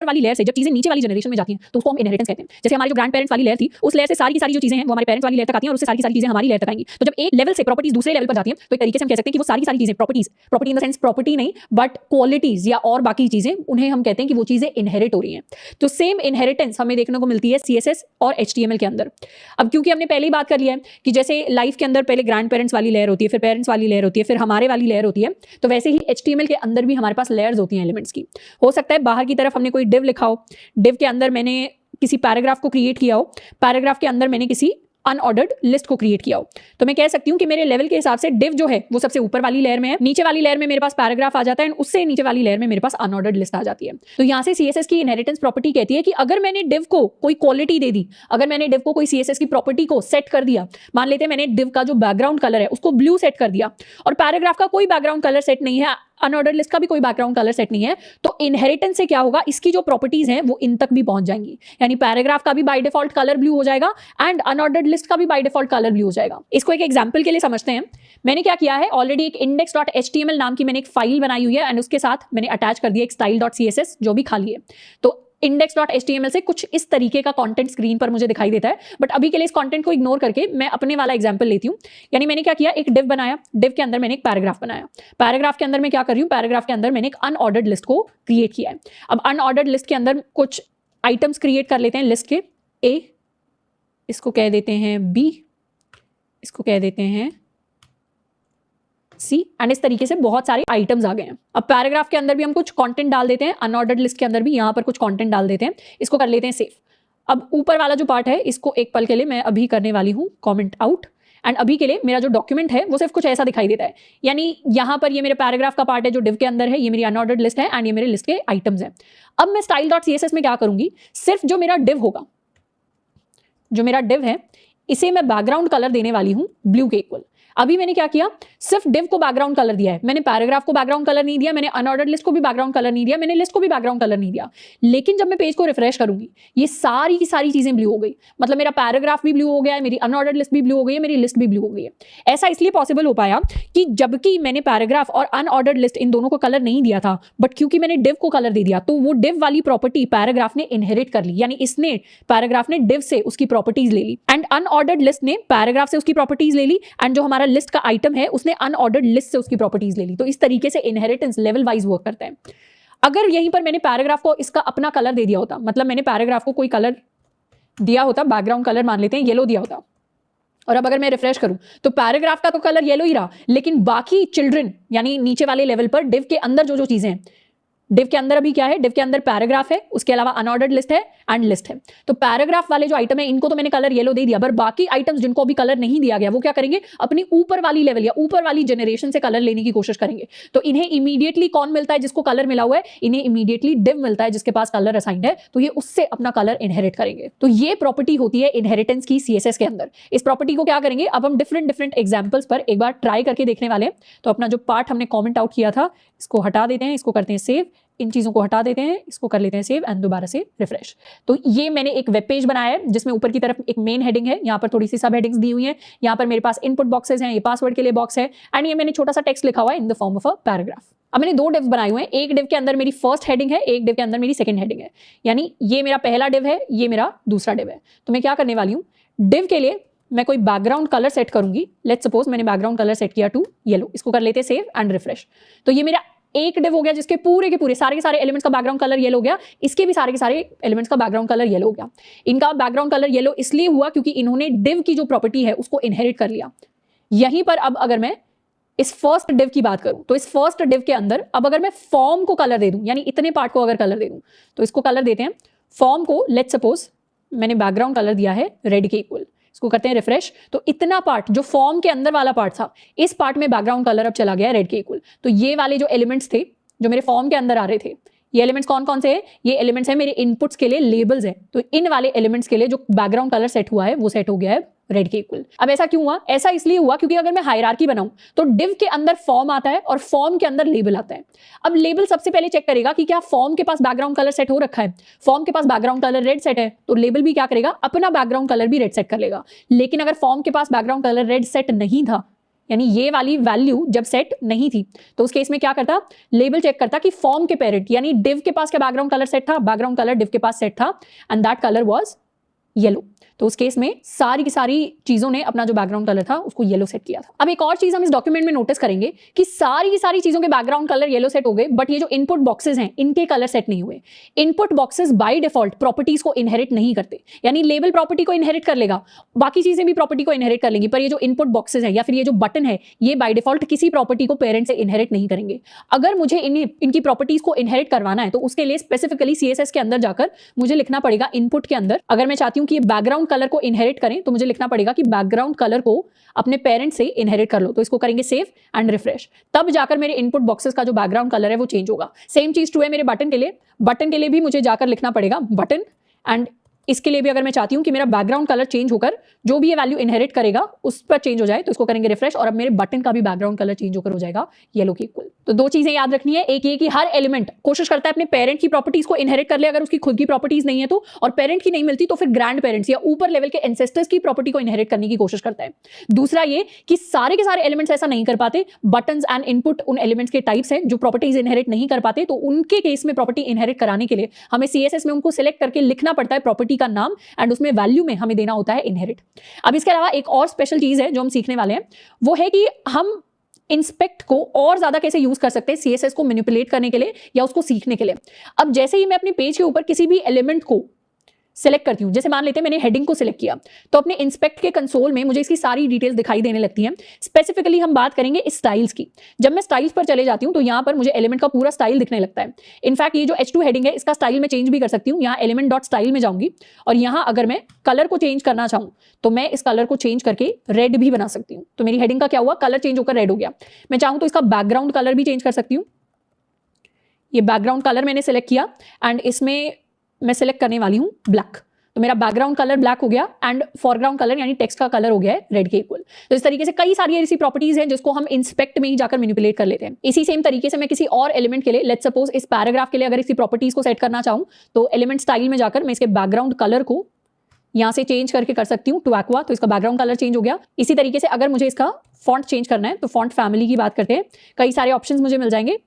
वाली लेयर से जब चीजें नीचे वाली जनरेशन में जाती हैं तो उसको हम इनहेरिटेंस कहते हैं। जैसे हमारे जो ग्रैंड पेरेंट्स वाली लेयर थी, उस लेयर से सारी की सारी जो चीजें हैं वो हमारे पेरेंट्स वाली लेयर तक आती हैं और उससे सारी की सारी चीजें हमारी लेयर तक आएंगी। तो जब एक लेवल से प्रॉपर्टीज दूसरे लेवल पर जाती हैं तो एक तरीके से हम कह सकते हैं कि वो सारी की सारी चीजें property in the sense property नहीं बट क्वालिटीज या और बाकी चीजें, उन्हें हम कहते हैं कि वो चीजें इनहेरिट हो रही हैं। तो सेम इनहेरिटेंस हमें देखने को मिलती है CSS और HTML के अंदर। अब क्योंकि हमने पहले ही बात कर लिया है कि जैसे लाइफ के अंदर पहले ग्रैंड पेरेंट्स वाली लेयर होती है, फिर पेरेंट्स वाली लेयर होती है, फिर हमारे वाली लेयर होती है, तो वैसे ही HTML के अंदर भी हमारे पास लेयर्स होती हैं एलिमेंट्स की। हो सकता है बाहर की तरफ हमने कोई डिव लिखा हो, डिव के अंदर मैंने किसी पैराग्राफ को क्रिएट किया हो, पैराग्राफ के अंदर मैंने किसी अनऑर्डर्ड लिस्ट को क्रिएट किया हो, तो मैं कह सकती हूं कि मेरे लेवल के हिसाब से डिव जो है वो सबसे ऊपर वाली लेयर में है, नीचे वाली लेयर में मेरे पास पैराग्राफ आ जाता है, उससे नीचे वाली लेयर में मेरे पास अनऑर्डर्ड लिस्ट आ जाती है। तो यहां से CSS की इनहेरिटेंस प्रॉपर्टी कहती है कि अगर मैंने डिव को कोई क्वालिटी दे दी, अगर मैंने डिव को कोई CSS की प्रॉपर्टी को सेट कर दिया, मान लेते हैं मैंने डिव का जो बैकग्राउंड कलर है उसको ब्लू सेट कर दिया और पैराग्राफ का कोई बैकग्राउंड कलर सेट नहीं है, अनऑर्डर्ड लिस्ट का भी कोई बैकग्राउंड कलर सेट नहीं है, तो इनहेरिटेंस से क्या होगा, इसकी जो प्रॉपर्टीज हैं वो इन तक भी पहुंच जाएंगी। यानी पैराग्राफ का भी बाय डिफॉल्ट कलर ब्लू हो जाएगा एंड अनऑर्डर्ड लिस्ट का भी बाय डिफॉल्ट कलर ब्लू हो जाएगा। इसको एक एग्जांपल के लिए समझते हैं। मैंने क्या किया है, ऑलरेडी एक index.html नाम की मैंने एक फाइल बनाई हुई है एंड उसके साथ मैंने अटैच कर दिया एक style.css जो भी खाली है। तो index.html से कुछ इस तरीके का कंटेंट स्क्रीन पर मुझे दिखाई देता है, बट अभी के लिए इस कंटेंट को इग्नोर करके मैं अपने वाला एग्जांपल लेती हूँ। यानी मैंने क्या किया, एक डिव बनाया, डिव के अंदर मैंने एक पैराग्राफ बनाया, पैराग्राफ के अंदर मैं क्या कर रही हूँ, पैराग्राफ के अंदर मैंने एक अनऑर्डर्ड लिस्ट को क्रिएट किया है। अब अनऑर्डर्ड लिस्ट के अंदर कुछ आइटम्स क्रिएट कर लेते हैं लिस्ट के, A, इसको कह देते हैं B, इसको कह देते हैं C, एंड इस तरीके से बहुत सारे आइटम्स आ गए हैं। अब पैराग्राफ के अंदर भी हम कुछ कंटेंट डाल देते हैं, अनऑर्डर्ड लिस्ट के अंदर भी यहाँ पर कुछ कंटेंट डाल देते हैं, इसको कर लेते हैं सेव। अब ऊपर वाला जो पार्ट है इसको एक पल के लिए मैं अभी करने वाली हूँ कमेंट आउट, एंड अभी के लिए मेरा जो डॉक्यूमेंट है वो सिर्फ कुछ ऐसा दिखाई देता है। यानी यहाँ पर ये मेरे पैराग्राफ का पार्ट है जो डिव के अंदर है, ये मेरी अनऑर्डर्ड लिस्ट है एंड ये मेरे लिस्ट के आइटम्स हैं। अब मैं style.css में क्या करूंगी, सिर्फ जो मेरा डिव होगा, जो मेरा डिव है इसे मैं बैकग्राउंड कलर देने वाली हूं ब्लू के इक्वल। अभी मैंने क्या किया, सिर्फ डिव को बैकग्राउंड कलर दिया है, मैंने पैराग्राफ को बैकग्राउंड कलर नहीं दिया, मैंने अनऑर्डर्ड लिस्ट को भी बैकग्राउंड कलर नहीं दिया, मैंने लिस्ट को भी बैकग्राउंड कलर नहीं दिया। लेकिन जब मैं पेज को रिफ्रेश करूंगी ये सारी की सारी चीजें ब्लू हो गई, मतलब मेरा पैराग्राफ भी ब्लू हो गया है, मेरी अनऑर्डर्ड लिस्ट भी ब्लू हो गई है, मेरी लिस्ट भी ब्लू हो गई है। ऐसा इसलिए पॉसिबल हो पाया कि जबकि मैंने पैराग्राफ और अनऑर्डर्ड लिस्ट इन दोनों को कलर नहीं दिया था, बट क्योंकि मैंने डिव को कलर दे दिया तो वो डिव वाली प्रॉपर्टी पैराग्राफ ने इनहेरिट कर ली, यानी इसने पैराग्राफ ने डिव से उसकी प्रॉपर्टीज ले ली एंड अनऑर्डर्ड लिस्ट ने पैराग्राफ से उसकी प्रॉपर्टीज ले ली एंड जो हमारा लिस्ट का आइटम है उसने अनऑर्डर्ड लिस्ट से उसकी प्रॉपर्टीज ले ली। तो इस तरीके से इनहेरिटेंस लेवल वाइज वर्क करता है। अगर यहीं पर मैंने पैराग्राफ को इसका अपना कलर दे दिया होता, मतलब मैंने पैराग्राफ को कोई कलर दिया होता, बैकग्राउंड कलर मान लेते हैं येलो दिया होता, और अब अगर मैं रिफ्रेश करूं तो पैराग्राफ का तो कलर येलो ही रहा, लेकिन बाकी चिल्ड्रन यानी नीचे वाले लेवल पर डिव के अंदर जो जो चीजें हैं, डिव के अंदर अभी क्या है, डिव के अंदर पैराग्राफ है, उसके अलावा अनऑर्डर्ड लिस्ट है एंड लिस्ट है। तो पैराग्राफ वाले जो आइटम है इनको तो मैंने कलर येलो दे दिया, पर बाकी आइटम्स जिनको अभी कलर नहीं दिया गया वो क्या करेंगे, अपनी ऊपर वाली लेवल या ऊपर वाली जनरेशन से कलर लेने की कोशिश करेंगे। तो इन्हें इमीडिएटली कौन मिलता है, जिसको कलर मिला हुआ है, इन्हें इमीडिएटली डिव मिलता है जिसके पास कलर असाइंड है, तो ये उससे अपना कलर इनहेरिट करेंगे। तो ये प्रॉपर्टी होती है इनहेरिटेंस की CSS के अंदर। इस प्रॉपर्टी को क्या करेंगे, अब हम डिफरेंट एग्जाम्पल्स पर एक बार ट्राई करके देखने वाले हैं। तो अपना जो पार्ट हमने कॉमेंट आउट किया था इसको हटा देते हैं, इसको करते हैं सेव, इन चीजों को हटा देते हैं, इसको कर लेते हैं सेव एंड दोबारा से रिफ्रेश। तो ये मैंने एक वेब पेज बनाया है जिसमें ऊपर की तरफ एक मेन हेडिंग है, यहाँ पर थोड़ी सी सब हेडिंग्स दी हुई हैं, यहाँ पर मेरे पास इनपुट बॉक्सेस हैं, ये पासवर्ड के लिए बॉक्स है एंड ये मैंने छोटा सा टेक्स्ट लिखा हुआ है in the form of a paragraph. अब मैंने दो डिव्स बनाए हुए हैं, एक डिव के अंदर मेरी फर्स्ट हेडिंग है, एक डिव के अंदर मेरी सेकंड हेडिंग है। यानी ये मेरा पहला डिव है, ये मेरा दूसरा डिव है। तो मैं क्या करने वाली हूँ, डिव के लिए मैं कोई बैकग्राउंड कलर सेट करूंगी। लेट्स सपोज मैंने बैकग्राउंड कलर सेट किया टू येलो, इसको कर लेते सेव एंड रिफ्रेश। तो ये मेरा एक डिव हो गया जिसके पूरे के पूरे सारे के सारे एलिमेंट्स का बैकग्राउंड कलर येलो हो गया, इसके भी सारे के सारे एलिमेंट्स का बैकग्राउंड कलर येलो हो गया। इनका बैकग्राउंड कलर येलो इसलिए हुआ क्योंकि इन्होंने डिव की जो प्रॉपर्टी है उसको इनहेरिट कर लिया। यहीं पर अब अगर मैं इस फर्स्ट डिव की बात करूं तो इस फर्स्ट डिव के अंदर अब अगर मैं फॉर्म को कलर दे दूं, यानी इतने पार्ट को अगर कलर दे दूं, तो इसको कलर देते हैं फॉर्म को। लेट्स सपोज मैंने बैकग्राउंड कलर दिया है रेड के इक्वल, इसको करते हैं रिफ्रेश। तो इतना पार्ट जो फॉर्म के अंदर वाला पार्ट था, इस पार्ट में बैकग्राउंड कलर अब चला गया है रेड के इक्वल। तो ये वाले जो एलिमेंट्स थे जो मेरे फॉर्म के अंदर आ रहे थे, ये एलिमेंट्स कौन कौन से हैं, ये एलिमेंट्स हैं मेरे इनपुट्स के लिए लेबल्स हैं। तो इन वाले एलिमेंट्स के लिए जो बैकग्राउंड कलर सेट हुआ है वो सेट हो गया है रेड के इक्वल। अब ऐसा क्यों हुआ, ऐसा इसलिए हुआ क्योंकि अगर मैं हायरार्की बनाऊं तो डिव के अंदर फॉर्म आता है और फॉर्म के अंदर लेबल आता है। अब लेबल सबसे पहले चेक करेगा कि क्या फॉर्म के पास बैकग्राउंड कलर सेट हो रखा है। फॉर्म के पास बैकग्राउंड कलर रेड सेट है तो लेबल भी क्या करेगा, अपना बैकग्राउंड कलर भी रेड सेट कर लेगा। लेकिन अगर फॉर्म के पास बैकग्राउंड कलर रेड सेट नहीं था, यानी ये वाली वैल्यू जब सेट नहीं थी तो उस केस में क्या करता, लेबल चेक करता कि फॉर्म के पेरेंट यानी div के पास क्या बैकग्राउंड कलर सेट था, बैकग्राउंड कलर div के पास सेट था and that colour was yellow. तो उस केस में सारी की सारी चीजों ने अपना जो बैकग्राउंड कलर था उसको येलो सेट किया था। अब एक और चीज हम इस डॉक्यूमेंट में नोटिस करेंगे कि सारी की सारी चीजों के बैकग्राउंड कलर येलो सेट हो गए, बट ये जो इनपुट बॉक्सेस हैं इनके कलर सेट नहीं हुए। Input boxes by default properties को इनहेरिट नहीं करते, यानी लेबल प्रॉपर्टी को इनहेरिट कर लेगा, बाकी चीजें भी प्रॉपर्टी को इनहेरिट कर लेंगी, पर ये जो इनपुट बॉक्सेस है या फिर ये जो बटन है ये बाय डिफॉल्ट किसी प्रॉपर्टी को पेरेंट से इनहेरिट नहीं करेंगे। अगर मुझे इनकी प्रॉपर्टीज को इनहेरिट करवाना है तो उसके लिए स्पेसिफिकली CSS के अंदर जाकर मुझे लिखना पड़ेगा इनपुट के अंदर, अगर मैं चाहती हूं कि ये बैकग्राउंड कलर को इनहेरिट करें तो मुझे लिखना पड़ेगा कि बैकग्राउंड कलर को अपने पेरेंट से इनहेरिट कर लो। तो इसको करेंगे सेव एंड रिफ्रेश, तब जाकर मेरे इनपुट बॉक्सेस का जो बैकग्राउंड कलर है वो चेंज होगा। सेम चीज ट्रू है मेरे बटन के लिए। बटन के लिए भी मुझे जाकर लिखना पड़ेगा बटन, एंड इसके लिए भी अगर मैं चाहती हूं कि मेरा बैकग्राउंड कलर चेंज होकर जो भी ये वैल्यू इनहेरिट करेगा उस पर चेंज हो जाए तो इसको करेंगे रिफ्रेश, और अब मेरे बटन का भी बैकग्राउंड कलर चेंज होकर हो जाएगा येलो के इक्वल। तो दो चीजें याद रखनी है, एक ये कि हर एलिमेंट कोशिश करता है अपने पेरेंट की प्रॉपर्टीज को इनहेरिट कर ले अगर उसकी खुद की प्रॉपर्टीज नहीं है तो, और पेरेंट की नहीं मिलती तो फिर ग्रैंड पेरेंट्स या ऊपर लेवल के एंसेस्टर्स की प्रॉपर्टी को इनहेरिट करने की कोशिश करता है। दूसरा ये कि सारे के सारे एलिमेंट्स ऐसा नहीं कर पाते, बटन्स एंड इनपुट उन एलिमेंट्स के टाइप्स हैं जो प्रॉपर्टीज इनहेरिट नहीं कर पाते, तो उनके केस में प्रॉपर्टी इनहेरिट कराने के लिए हमें CSS में उनको सिलेक्ट करके लिखना पड़ता है प्रॉपर्टी का नाम, एंड उसमें वैल्यू में हमें देना होता है इनहेरिट। अब इसके अलावा एक और स्पेशल चीज है जो हम सीखने वाले हैं, वो है कि हम इंस्पेक्ट को और ज्यादा कैसे यूज कर सकते हैं CSS को मैनिपुलेट करने के लिए या उसको सीखने के लिए। अब जैसे ही मैं अपने पेज के ऊपर किसी भी एलिमेंट को सेलेक्ट करती हूं, जैसे मान लेते हैं मैंने हेडिंग को सिलेक्ट किया तो अपने इंस्पेक्ट के कंसोल में मुझे इसकी सारी डिटेल्स दिखाई देने लगती हैं। स्पेसिफिकली हम बात करेंगे स्टाइल्स की। जब मैं स्टाइल्स पर चले जाती हूं तो यहां पर मुझे एलिमेंट का पूरा स्टाइल दिखने लगता है। इनफैक्ट ये जो H2 हेडिंग है इसका स्टाइल मैं चेंज भी कर सकती हूँ। यहाँ एलिमेंट डॉट स्टाइल में जाऊंगी और यहाँ अगर मैं कलर को चेंज करना चाहूँ तो मैं इस कलर को चेंज करके रेड भी बना सकती हूँ। तो मेरी हेडिंग का क्या हुआ, कलर चेंज होकर रेड हो गया। मैं चाहूँ तो इसका बैकग्राउंड कलर भी चेंज कर सकती हूँ। ये बैकग्राउंड कलर मैंने सेलेक्ट किया एंड इसमें मैं सेलेक्ट करने वाली हूँ ब्लैक, तो मेरा बैकग्राउंड कलर ब्लैक हो गया एंड फॉरग्राउंड कलर यानी टेक्स्ट का कलर हो गया है रेड के इक्वल। तो इस तरीके से कई सारी ऐसी प्रॉपर्टीज हैं जिसको हम इंस्पेक्ट में ही जाकर मैनिपुलेट कर लेते हैं। इसी सेम तरीके से मैं किसी और एलिमेंट के लिए, लेट्स सपोज इस पैराग्राफ के लिए अगर इसकी प्रॉपर्टीज को सेट करना चाहूँ तो एलिमेंट स्टाइल में जाकर मैं इसके बैकग्राउंड कलर को यहां से चेंज करके कर सकती हूँ टू एक्वा, तो इसका बैकग्राउंड कलर चेंज हो गया। इसी तरीके से अगर मुझे इसका फॉन्ट चेंज करना है तो फॉन्ट फैमिली की बात करते हैं, कई सारे ऑप्शंस मुझे मिल जाएंगे।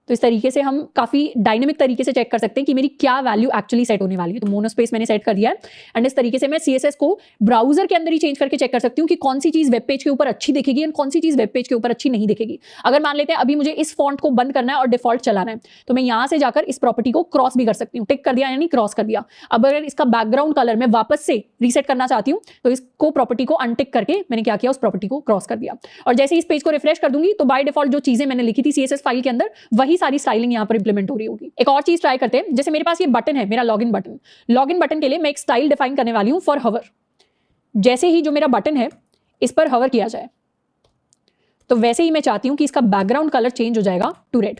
तो इस तरीके से हम काफी डायनेमिक तरीके से चेक कर सकते हैं कि मेरी क्या वैल्यू एक्चुअली सेट होने वाली है। तो मोनोस्पेस मैंने सेट कर दिया है एंड इस तरीके से मैं CSS को ब्राउजर के अंदर ही चेंज करके चेक कर सकती हूँ कि कौन सी चीज वेब पेज के ऊपर अच्छी दिखेगी एंड कौन सी चीज वेब पेज के ऊपर अच्छी नहीं दिखेगी। अगर मान लेते हैं अभी मुझे इस फॉन्ट को बंद करना है और डिफॉल्ट चलाना है तो मैं यहाँ से जाकर इस प्रॉपर्टी को क्रॉस भी कर सकती हूँ। टिक कर दिया यानी क्रॉस कर दिया। अब अगर इसका बैकग्राउंड कलर मैं वापस से रीसेट करना चाहती हूँ तो इसको प्रॉपर्टी को अनटिक करके मैंने क्या किया, उस प्रॉपर्टी को क्रॉस कर दिया। और जैसे इस पेज को रिफ्रेश कर दूंगी तो बाय डिफॉल्ट जो चीजें मैंने लिखी थी CSS फाइल के अंदर वही सारी स्टाइलिंग यहाँ पर इंप्लीमेंट हो रही होगी। एक और चीज ट्राई करते हैं, जैसे मेरे पास ये बटन है मेरा लॉगिन बटन। लॉगिन बटन के लिए मैं एक स्टाइल डिफाइन करने वाली हूं फॉर हवर। जैसे ही जो मेरा बटन है इस पर हवर किया जाए तो वैसे ही मैं चाहती हूं कि इसका बैकग्राउंड कलर चेंज हो जाएगा टू रेड।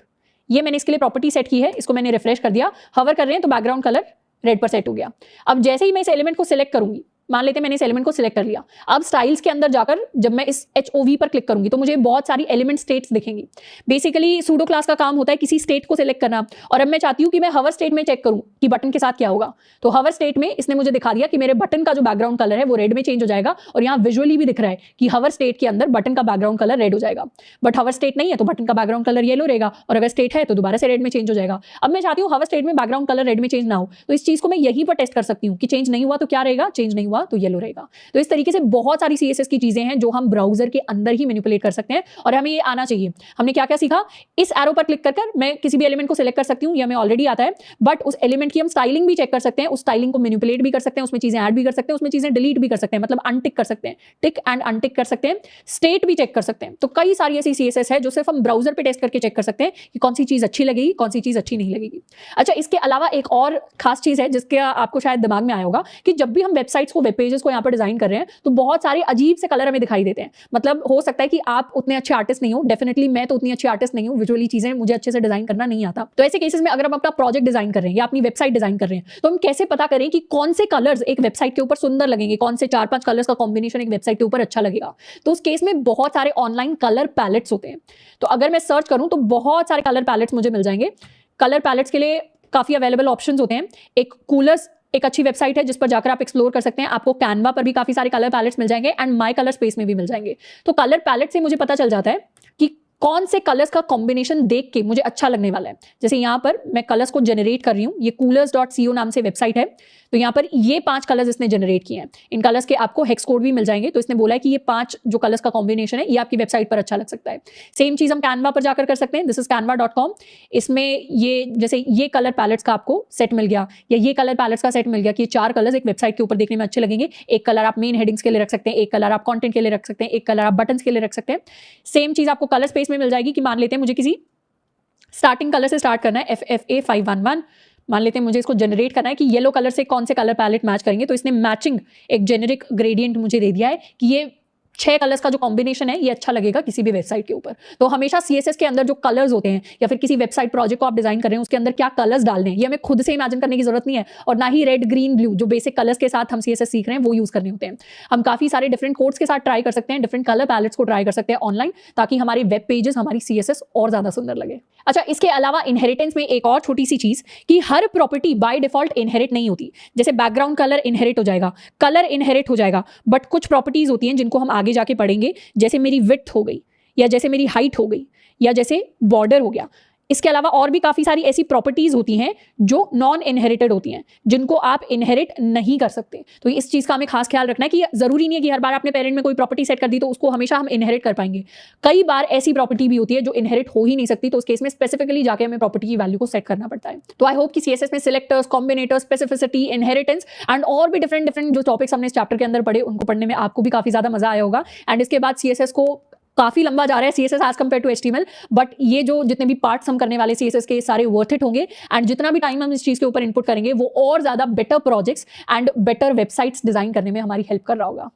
ये मैंने इसके लिए प्रॉपर्टी सेट की है, इसको मैंने रिफ्रेश कर दिया, हवर कर रहे हैं तो बैकग्राउंड कलर रेड पर सेट हो गया। अब जैसे ही मैं इस एलिमेंट को सिलेक्ट करूंगी, मान लेते हैं मैंने इस एलिमेंट को सिलेक्ट कर लिया, अब स्टाइल्स के अंदर जाकर जब मैं इस HOV पर क्लिक करूंगी तो मुझे बहुत सारी एलिमेंट स्टेट्स दिखेंगी। बेसिकली सूडो क्लास का काम होता है किसी स्टेट को सिलेक्ट करना, और अब मैं चाहती हूं कि मैं हवर स्टेट में चेक करूं कि बटन के साथ क्या होगा। तो हवर स्टेट में इसने मुझे दिखा दिया कि मेरे बटन का जो बैकग्राउंड कलर है वो रेड में चेंज हो जाएगा, और यहाँ विजुअली भी दिख रहा है कि हवर स्टेट के अंदर बटन का बैकग्राउंड कलर रेड हो जाएगा। बट हवर स्टेट नहीं है तो बटन का बैकग्राउंड कलर येलो रहेगा, और अगर स्टेट है तो दोबारा से रेड में चेंज हो जाएगा। अब मैं चाहती हूँ हवर स्टेट में बैकग्राउंड कलर रेड में चेंज ना हो, तो इस चीज को मैं यहीं पर टेस्ट कर सकती हूँ कि चेंज नहीं हुआ तो क्या रहेगा, चेंज नहीं हुआ तो येलो रहेगा। तो इस तरीके से बहुत सारी CSS की चीजें हैं जो हम ब्राउजर के अंदर ही मैनिपुलेट कर सकते हैं, और हमें ये आना चाहिए। हमने क्या क्या सीखा, इस एरो पर क्लिक कर मैं किसी भी एलिमेंट को सिलेक्ट कर सकती हूँ, ये हमें ऑलरेडी आता है, बट उस एलिमेंट की हम स्टाइलिंग भी चेक कर सकते हैं, उस स्टाइलिंग को मैनिपुलेट भी कर सकते हैं, उसमें चीजें ऐड भी कर सकते हैं, उसमें चीजें डिलीट भी कर सकते हैं, मतलब अनटिक कर सकते हैं, टिक एंड अनटिक कर सकते हैं, स्टेट भी चेक कर सकते हैं। तो कई सारी ऐसी CSS है जो सिर्फ हम ब्राउजर पे टेस्ट करके चेक कर सकते हैं कि कौन सी चीज अच्छी लगेगी, कौन सी चीज अच्छी नहीं लगेगी। अच्छा, इसके अलावा एक और खास चीज है जिसका आपको शायद दिमाग में आया होगा कि जब भी हम वेबसाइट्स को, वेब पेजेस को यहाँ पर डिजाइन कर रहे हैं तो बहुत सारे अजीब से कलर हमें दिखाई देते हैं। मतलब हो सकता है कि आप उतने अच्छे आर्टिस्ट नहीं हो, डेफिनेटली मैं तो उतनी अच्छी आर्टिस्ट नहीं हूँ, विजुअली चीजें मुझे अच्छे से डिजाइन करना नहीं आता। तो ऐसे केसेस में अगर हम अपना प्रोजेक्ट डिजाइन कर रहे हैं या अपनी वेबसाइट डिजाइन कर रहे हैं तो हम कैसे पता करें कि कौन से कलर्स एक वेबसाइट के ऊपर सुंदर लगेंगे, कौन से 4-5 कलर्स का कॉम्बिनेशन एक वेबसाइट के ऊपर अच्छा लगेगा। तो उस केस में बहुत सारे ऑनलाइन कलर पैलेट्स होते हैं। तो अगर मैं सर्च करूं तो बहुत सारे कलर पैलेट्स मुझे मिल जाएंगे। कलर पैलेट्स के लिए काफी अवेलेबल ऑप्शंस होते हैं। एक कूलर्स एक अच्छी वेबसाइट है जिस पर जाकर आप एक्सप्लोर कर सकते हैं। आपको कैनवा पर भी काफी सारे कलर पैलेट्स मिल जाएंगे एंड माई कलर स्पेस में भी मिल जाएंगे। तो कलर पैलेट से मुझे पता चल जाता है कि कौन से कलर्स का कॉम्बिनेशन देख के मुझे अच्छा लगने वाला है। जैसे यहाँ पर मैं कलर्स को जनरेट कर रही हूँ, ये coolers.co नाम से वेबसाइट है। तो यहाँ पर ये 5 कलर्स इसने जनरेट किए हैं। इन कलर्स के आपको हेक्स कोड भी मिल जाएंगे। तो इसने बोला है कि ये 5 जो कलर्स का कॉम्बिनेशन है ये आपकी वेबसाइट पर अच्छा लग सकता है। सेम चीज हम कैनवा पर जाकर कर सकते हैं। This is canva.com। इसमें ये जैसे ये कलर पैलेट्स का आपको सेट मिल गया या ये कलर पैलेट्स का सेट मिल गया कि ये 4 कलर्स एक वेबसाइट के ऊपर देखने में अच्छे लगेंगे। एक कलर आप मेन हेडिंग्स के लिए रख सकते हैं, एक कलर आप कंटेंट के लिए रख सकते हैं, एक कलर आप बटन्स के लिए रख सकते हैं। सेम चीज आपको कलर स्पेस में मिल जाएगी कि मान लेते हैं मुझे किसी स्टार्टिंग कलर से स्टार्ट करना है, FFA 511 मान लेते हैं मुझे इसको जनरेट करना है कि येलो कलर से कौन से कलर पैलेट मैच करेंगे। तो इसने मैचिंग एक जेनेरिक ग्रेडियंट मुझे दे दिया है कि ये 6 कलर्स का जो कॉम्बिनेशन है ये अच्छा लगेगा किसी भी वेबसाइट के ऊपर। तो हमेशा CSS के अंदर जो कलर्स होते हैं या फिर किसी वेबसाइट प्रोजेक्ट को आप डिजाइन कर रहे हैं उसके अंदर क्या कलर्स डालने हैं ये हमें खुद से इमेजिन करने की जरूरत नहीं है, और ना ही रेड ग्रीन ब्लू जो बेसिक कलर्स के साथ हम CSS सीख रहे हैं वो यूज करने होते हैं। हम काफी सारे डिफरेंट कोड्स के साथ ट्राई कर सकते हैं, डिफरेंट कलर पैलेट्स को ट्राई कर सकते हैं ऑनलाइन, ताकि हमारे वेब पेजेस हमारी CSS और ज्यादा सुंदर लगे। अच्छा, इसके अलावा इनहेरिटेंस में एक और छोटी सी चीज कि हर प्रॉपर्टी बाय डिफॉल्ट इनहेरिट नहीं होती। जैसे बैकग्राउंड कलर इनहेरिट हो जाएगा, कलर इनहेरिट हो जाएगा, बट कुछ प्रॉपर्टीज होती हैं जिनको हम आगे जाके पढ़ेंगे, जैसे मेरी विड्थ हो गई या जैसे मेरी हाइट हो गई या जैसे बॉर्डर हो गया। इसके अलावा और भी काफी सारी ऐसी प्रॉपर्टीज होती हैं जो नॉन इनहेरिटेड होती हैं जिनको आप इनहेरिट नहीं कर सकते। तो इस चीज का हमें खास ख्याल रखना है कि जरूरी नहीं है कि हर बार आपने पेरेंट में कोई प्रॉपर्टी सेट कर दी तो उसको हमेशा हम इनहेरिट कर पाएंगे। कई बार ऐसी प्रॉपर्टी भी होती है जो इनहेरिट हो ही नहीं सकती, तो उस केस में स्पेसिफिकली जाके हमें प्रॉपर्टी की वैल्यू को सेट करना पड़ता है। तो आई होप कि CSS में सिलेक्टर्स, कॉम्बिनेटर्स, स्पेसिफिसिटी, इनहेरिटेंस एंड और भी डिफरेंट जो टॉपिक्स हमने इस चैप्टर के अंदर पढ़े उनको पढ़ने में आपको भी काफी ज्यादा मजा आया होगा। एंड इसके बाद CSS को काफी लंबा जा रहा है CSS as compare to HTML, but ये जो जितने भी पार्ट्स हम करने वाले CSS के सारे वर्थ इट होंगे। एंड जितना भी टाइम हम इस चीज के ऊपर इनपुट करेंगे वो और ज्यादा better projects and better websites design करने में हमारी हेल्प कर रहा होगा।